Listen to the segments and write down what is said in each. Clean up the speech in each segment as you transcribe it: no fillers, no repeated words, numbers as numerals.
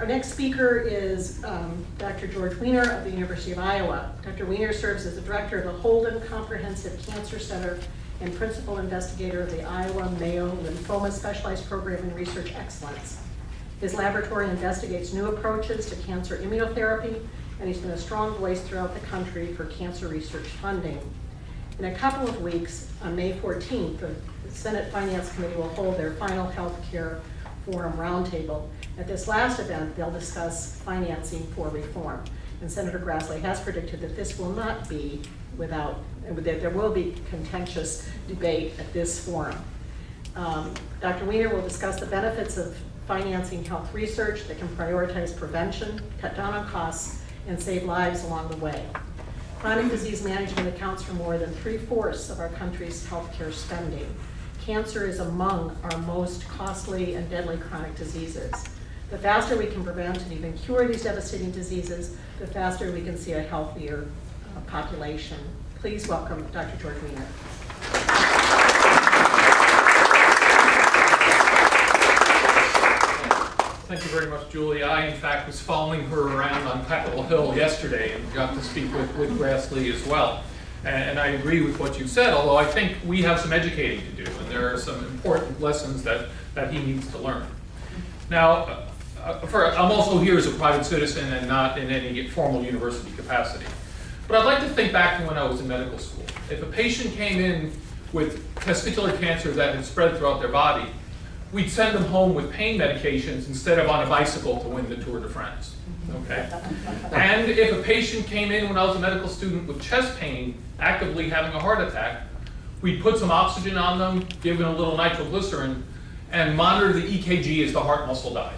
Our next speaker is Dr. George Weiner of the University of Iowa. Dr. Weiner serves as the director of the Holden Comprehensive Cancer Center and principal investigator of the Iowa Mayo Lymphoma Specialized Program in Research Excellence. His laboratory investigates new approaches to cancer immunotherapy, and he's been a strong voice throughout the country for cancer research funding. In a couple of weeks, on May 14th, the Senate Finance Committee will hold their final healthcare forum roundtable. At this last event, they'll discuss financing for reform. And Senator Grassley has predicted that this will not be that there will be contentious debate at this forum. Dr. Weiner will discuss the benefits of financing health research that can prioritize prevention, cut down on costs, and save lives along the way. Chronic disease management accounts for more than 3/4 of our country's healthcare spending. Cancer is among our most costly and deadly chronic diseases. The faster we can prevent and even cure these devastating diseases, the faster we can see a healthier population. Please welcome Dr. George Weiner. Thank you very much, Julie. I, in fact, was following her around on Capitol Hill yesterday and got to speak with Grassley as well. And I agree with what you said, although I think we have some educating to do, and there are some important lessons that he needs to learn. Now, I'm also here as a private citizen and not in any formal university capacity. But I'd like to think back to when I was in medical school. If a patient came in with testicular cancer that had spread throughout their body, we'd send them home with pain medications instead of on a bicycle to win the Tour de France. Okay? And if a patient came in when I was a medical student with chest pain, actively having a heart attack, we'd put some oxygen on them, give them a little nitroglycerin, and monitor the EKG as the heart muscle died.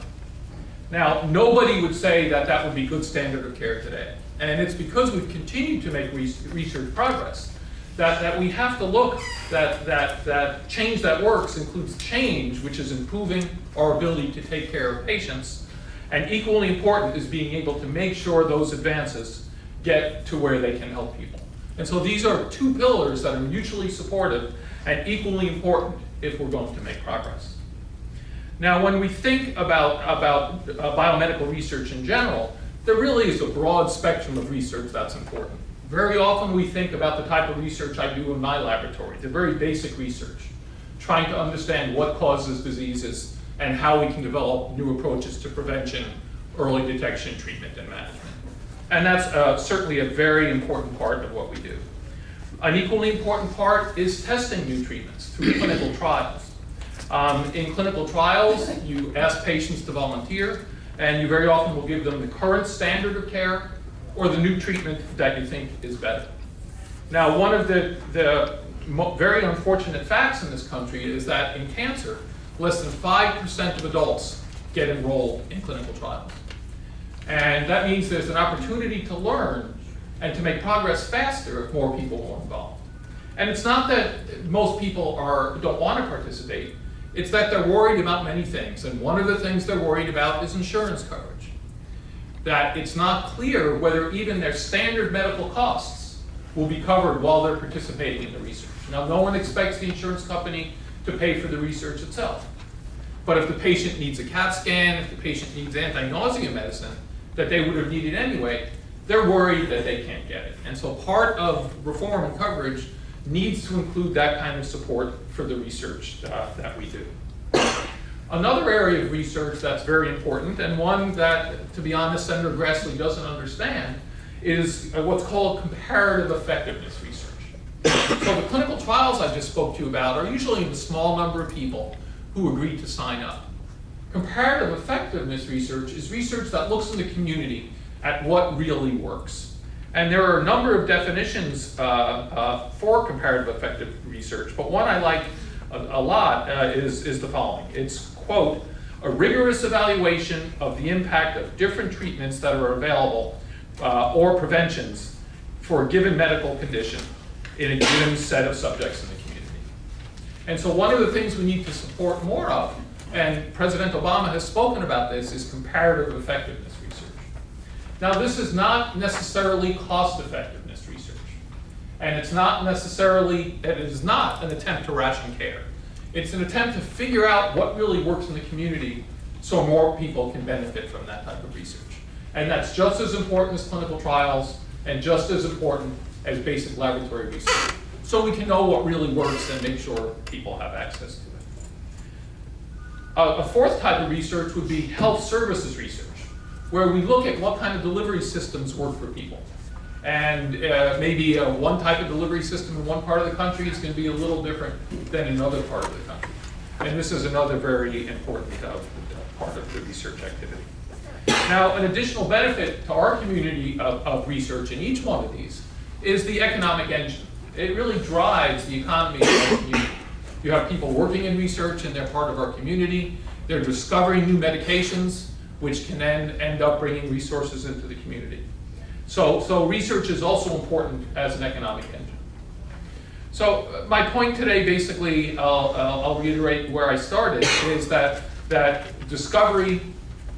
Now, nobody would say that that would be good standard of care today. And it's because we've continued to make research progress that we have to look that change that works includes change, which is improving our ability to take care of patients. And equally important is being able to make sure those advances get to where they can help people. And so these are two pillars that are mutually supportive and equally important if we're going to make progress. Now, when we think about biomedical research in general, there really is a broad spectrum of research that's important. Very often we think about the type of research I do in my laboratory, the very basic research, trying to understand what causes diseases and how we can develop new approaches to prevention, early detection, treatment, and management. And that's certainly a very important part of what we do. An equally important part is testing new treatments through clinical trials. In clinical trials, you ask patients to volunteer, and you very often will give them the current standard of care or the new treatment that you think is better. Now, one of the very unfortunate facts in this country is that in cancer, less than 5% of adults get enrolled in clinical trials. And that means there's an opportunity to learn and to make progress faster if more people are involved. And it's not that most people don't want to participate, it's that they're worried about many things. And one of the things they're worried about is insurance coverage. That it's not clear whether even their standard medical costs will be covered while they're participating in the research. Now, no one expects the insurance company to pay for the research itself. But if the patient needs a CAT scan, if the patient needs anti-nausea medicine that they would have needed anyway, they're worried that they can't get it. And so part of reform and coverage needs to include that kind of support for the research that we do. Another area of research that's very important, and one that, to be honest, Senator Grassley doesn't understand, is what's called comparative effectiveness research. So the clinical trials I just spoke to you about are usually a small number of people who agree to sign up. Comparative effectiveness research is research that looks in the community at what really works. And there are a number of definitions for comparative effective research, but one I like a lot is the following. It's, quote, a rigorous evaluation of the impact of different treatments that are available or preventions for a given medical condition in a given set of subjects in the community. And so one of the things we need to support more of, and President Obama has spoken about this, is comparative effectiveness research. Now, this is not necessarily cost effectiveness research. And it is not an attempt to ration care. It's an attempt to figure out what really works in the community so more people can benefit from that type of research. And that's just as important as clinical trials and just as important as basic laboratory research. So we can know what really works and make sure people have access to it. A fourth type of research would be health services research, where we look at what kind of delivery systems work for people. And maybe one type of delivery system in one part of the country is going to be a little different than in another part of the country. And this is another very important part of the research activity. Now, an additional benefit to our community of research in each one of these is the economic engine. It really drives the economy of our community. You have people working in research and they're part of our community. They're discovering new medications, which can then end up bringing resources into the community. So research is also important as an economic engine. So my point today, basically, I'll reiterate where I started, is that discovery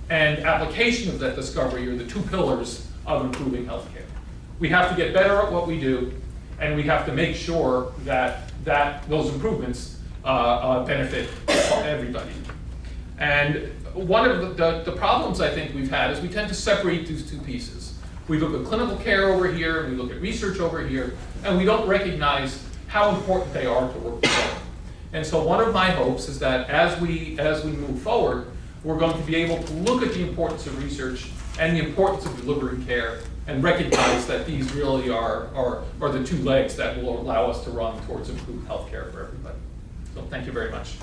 and application of that discovery are the two pillars of improving healthcare. We have to get better at what we do, and we have to make sure that those improvements benefit everybody. And one of the problems I think we've had is we tend to separate these two pieces. We look at clinical care over here, and we look at research over here, and we don't recognize how important they are to work together. And so one of my hopes is that as we move forward, we're going to be able to look at the importance of research and the importance of delivering care and recognize that these really are the two legs that will allow us to run towards improved health care for everybody. So thank you very much.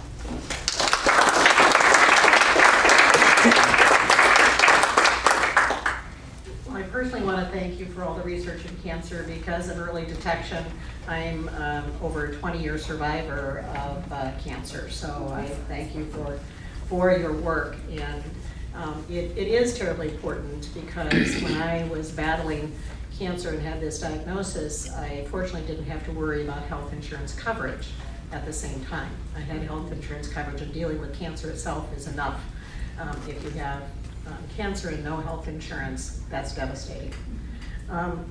Well, I personally want to thank you for all the research in cancer. Because of early detection, I'm over a 20-year survivor of cancer. So I thank you for your work. And it is terribly important, because when I was battling cancer and had this diagnosis, I fortunately didn't have to worry about health insurance coverage at the same time. I had health insurance coverage, and dealing with cancer itself is enough. If you have cancer and no health insurance, that's devastating. And